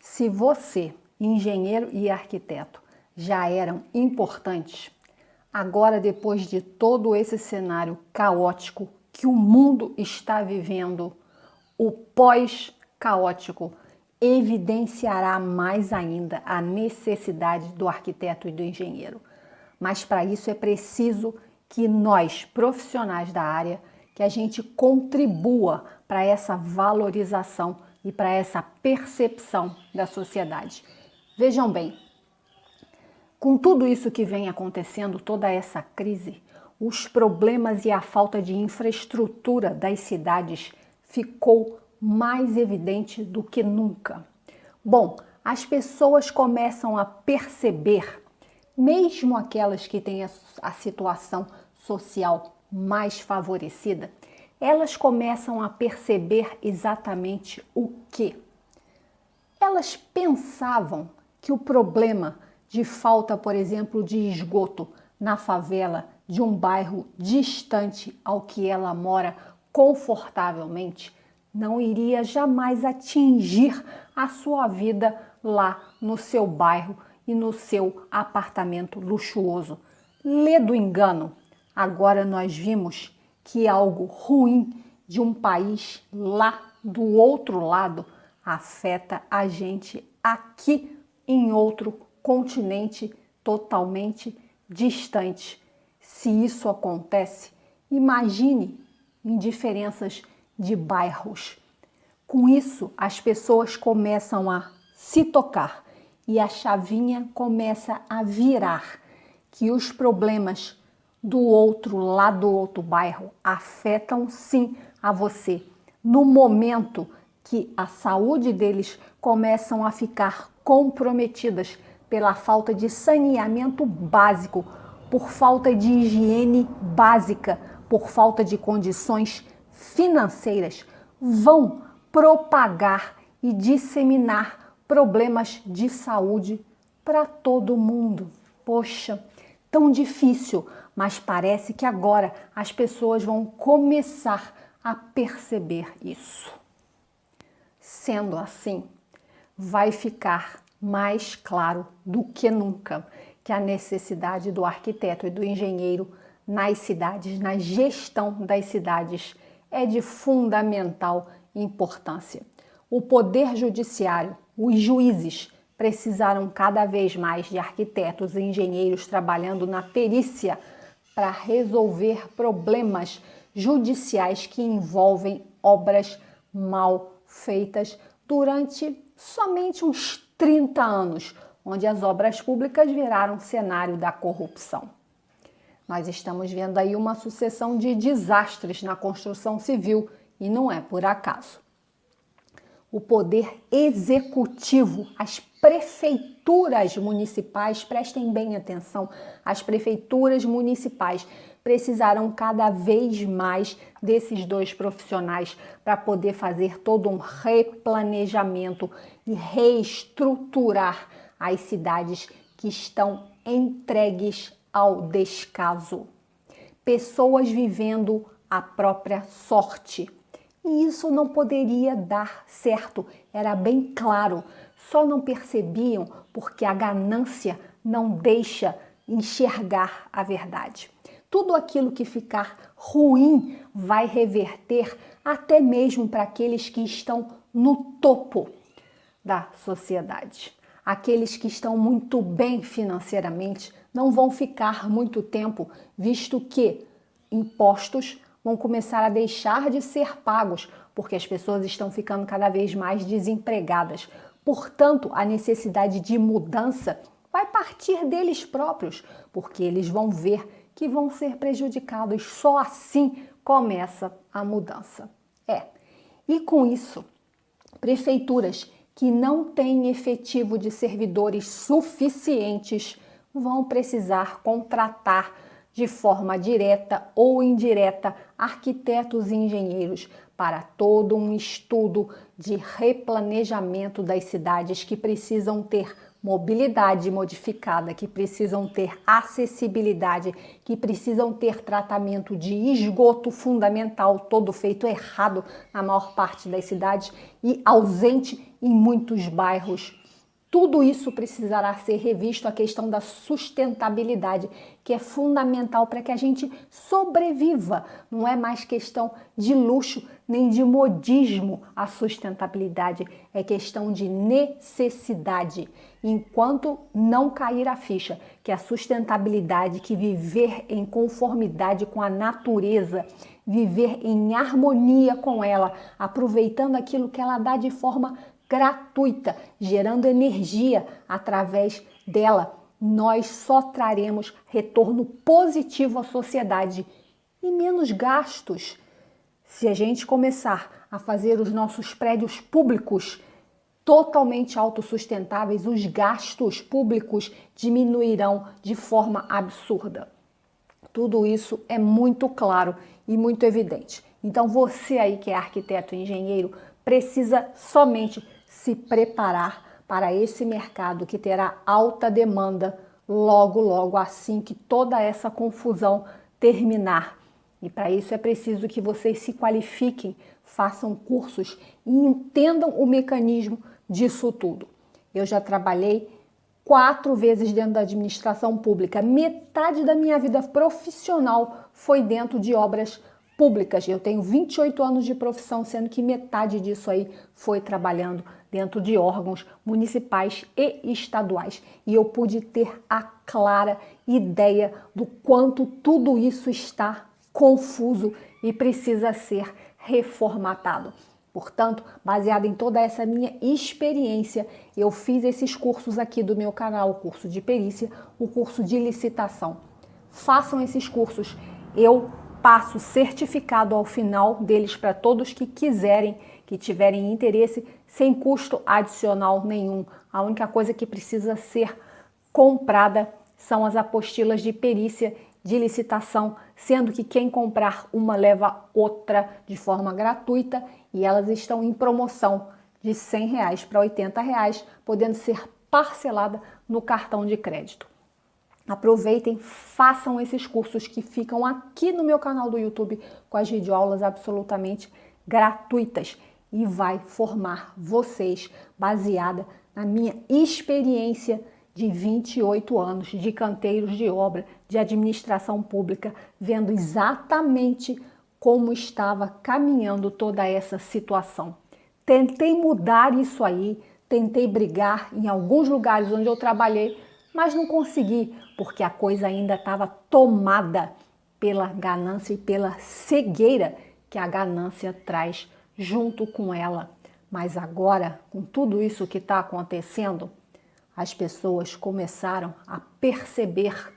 Se você, engenheiro e arquiteto, já eram importantes, agora depois de todo esse cenário caótico que o mundo está vivendo, o pós-caótico evidenciará mais ainda a necessidade do arquiteto e do engenheiro. Mas para isso é preciso que nós, profissionais da área, que a gente contribua para essa valorização e para essa percepção da sociedade. Vejam bem, com tudo isso que vem acontecendo, toda essa crise, os problemas e a falta de infraestrutura das cidades ficou mais evidente do que nunca. Bom, as pessoas começam a perceber, mesmo aquelas que têm a situação social mais favorecida, elas começam a perceber exatamente o quê? Elas pensavam que o problema de falta, por exemplo, de esgoto na favela de um bairro distante ao que ela mora confortavelmente não iria jamais atingir a sua vida lá no seu bairro e no seu apartamento luxuoso. Lê do engano. Agora nós vimos que algo ruim de um país lá do outro lado afeta a gente aqui em outro continente totalmente distante. Se isso acontece, imagine em diferenças de bairros. Com isso, as pessoas começam a se tocar e a chavinha começa a virar, que os problemas do outro lado do outro bairro afetam sim a você. No momento que a saúde deles começam a ficar comprometidas pela falta de saneamento básico, por falta de higiene básica, por falta de condições financeiras, vão propagar e disseminar problemas de saúde para todo mundo. Poxa, tão difícil, mas parece que agora as pessoas vão começar a perceber isso. Sendo assim, vai ficar mais claro do que nunca que a necessidade do arquiteto e do engenheiro nas cidades, na gestão das cidades, é de fundamental importância. O poder judiciário, os juízes, precisaram cada vez mais de arquitetos e engenheiros trabalhando na perícia para resolver problemas judiciais que envolvem obras mal feitas durante somente uns 30 anos, onde as obras públicas viraram cenário da corrupção. Nós estamos vendo aí uma sucessão de desastres na construção civil e não é por acaso. O poder executivo, as prefeituras municipais, prestem bem atenção, as prefeituras municipais precisarão cada vez mais desses dois profissionais para poder fazer todo um replanejamento e reestruturar as cidades que estão entregues ao descaso. Pessoas vivendo a própria sorte. E isso não poderia dar certo, era bem claro. Só não percebiam porque a ganância não deixa enxergar a verdade. Tudo aquilo que ficar ruim vai reverter até mesmo para aqueles que estão no topo da sociedade. Aqueles que estão muito bem financeiramente não vão ficar muito tempo, visto que impostos vão começar a deixar de ser pagos, porque as pessoas estão ficando cada vez mais desempregadas. Portanto, a necessidade de mudança vai partir deles próprios, porque eles vão ver que vão ser prejudicados. Só assim começa a mudança. E com isso, prefeituras que não têm efetivo de servidores suficientes vão precisar contratar de forma direta ou indireta arquitetos e engenheiros para todo um estudo de replanejamento das cidades que precisam ter mobilidade modificada, que precisam ter acessibilidade, que precisam ter tratamento de esgoto fundamental, todo feito errado na maior parte das cidades e ausente em muitos bairros. Tudo isso precisará ser revisto, a questão da sustentabilidade, que é fundamental para que a gente sobreviva. Não é mais questão de luxo nem de modismo a sustentabilidade, é questão de necessidade. Enquanto não cair a ficha que a sustentabilidade, que viver em conformidade com a natureza, viver em harmonia com ela, aproveitando aquilo que ela dá de forma gratuita, gerando energia através dela, nós só traremos retorno positivo à sociedade e menos gastos. Se a gente começar a fazer os nossos prédios públicos totalmente autossustentáveis, os gastos públicos diminuirão de forma absurda. Tudo isso é muito claro e muito evidente. Então você aí que é arquiteto e engenheiro precisa somente se preparar para esse mercado que terá alta demanda logo assim que toda essa confusão terminar. E para isso é preciso que vocês se qualifiquem, façam cursos e entendam o mecanismo disso tudo. Eu já trabalhei 4 vezes dentro da administração pública. Metade da minha vida profissional foi dentro de obras públicas. Eu tenho 28 anos de profissão, sendo que metade disso aí foi trabalhando dentro de órgãos municipais e estaduais. E eu pude ter a clara ideia do quanto tudo isso está confuso e precisa ser reformatado. Portanto, baseado em toda essa minha experiência, eu fiz esses cursos aqui do meu canal, o curso de perícia, o curso de licitação. Façam esses cursos. Eu passo certificado ao final deles para todos que quiserem, que tiverem interesse, sem custo adicional nenhum. A única coisa que precisa ser comprada são as apostilas de perícia de licitação, sendo que quem comprar uma leva outra de forma gratuita e elas estão em promoção de R$100 para R$80, podendo ser parcelada no cartão de crédito. Aproveitem, façam esses cursos que ficam aqui no meu canal do YouTube com as videoaulas absolutamente gratuitas e vai formar vocês baseada na minha experiência de 28 anos de canteiros de obra, de administração pública, vendo exatamente como estava caminhando toda essa situação. Tentei mudar isso aí, tentei brigar em alguns lugares onde eu trabalhei, mas não consegui, porque a coisa ainda estava tomada pela ganância e pela cegueira que a ganância traz junto com ela. Mas agora, com tudo isso que está acontecendo, as pessoas começaram a perceber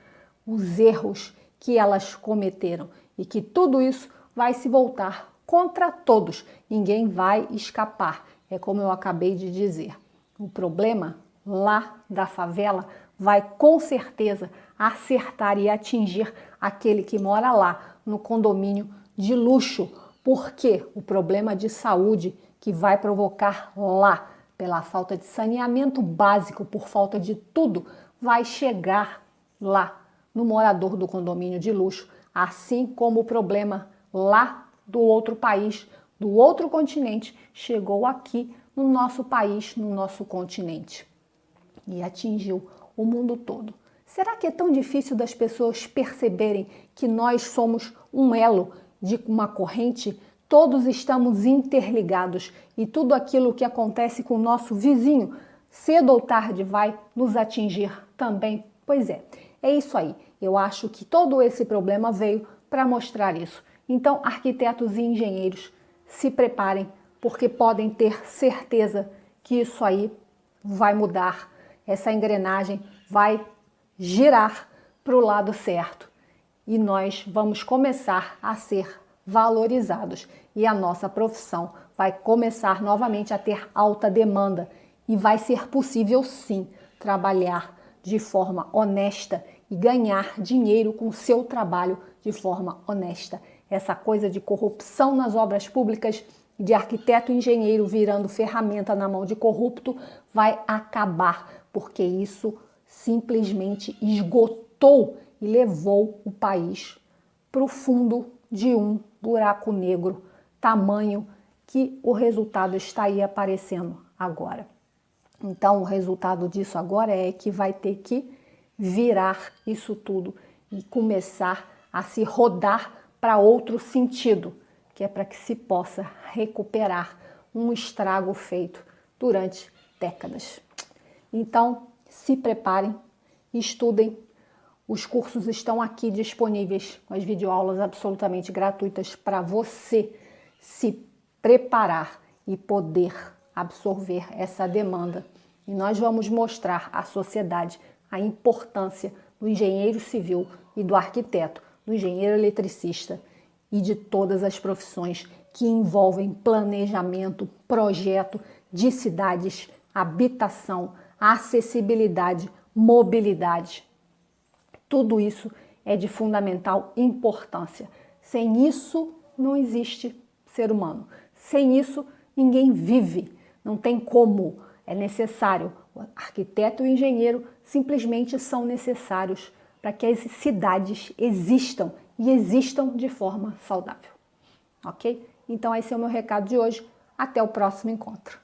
os erros que elas cometeram e que tudo isso vai se voltar contra todos. Ninguém vai escapar. É como eu acabei de dizer. O problema lá da favela vai com certeza acertar e atingir aquele que mora lá no condomínio de luxo, porque o problema de saúde que vai provocar lá, pela falta de saneamento básico, por falta de tudo, vai chegar lá no morador do condomínio de luxo, assim como o problema lá do outro país, do outro continente, chegou aqui no nosso país, no nosso continente e atingiu o mundo todo. Será que é tão difícil das pessoas perceberem que nós somos um elo de uma corrente? Todos estamos interligados e tudo aquilo que acontece com o nosso vizinho, cedo ou tarde vai nos atingir também. Pois é isso aí. Eu acho que todo esse problema veio para mostrar isso. Então, arquitetos e engenheiros, se preparem, porque podem ter certeza que isso aí vai mudar. Essa engrenagem vai girar para o lado certo e nós vamos começar a ser valorizados e a nossa profissão vai começar novamente a ter alta demanda e vai ser possível sim trabalhar de forma honesta e ganhar dinheiro com o seu trabalho de forma honesta. Essa coisa de corrupção nas obras públicas, de arquiteto e engenheiro virando ferramenta na mão de corrupto, vai acabar, porque isso simplesmente esgotou e levou o país para o fundo de um buraco negro, tamanho que o resultado está aí aparecendo agora. Então, o resultado disso agora é que vai ter que virar isso tudo e começar a se rodar para outro sentido, que é para que se possa recuperar um estrago feito durante décadas. Então, se preparem, estudem. Os cursos estão aqui disponíveis com as videoaulas absolutamente gratuitas para você se preparar e poder absorver essa demanda. E nós vamos mostrar à sociedade a importância do engenheiro civil e do arquiteto, do engenheiro eletricista e de todas as profissões que envolvem planejamento, projeto de cidades, habitação, acessibilidade, mobilidade. Tudo isso é de fundamental importância. Sem isso, não existe ser humano. Sem isso, ninguém vive. Não tem como. É necessário. O arquiteto e o engenheiro simplesmente são necessários para que as cidades existam e existam de forma saudável. Ok? Então, esse é o meu recado de hoje. Até o próximo encontro.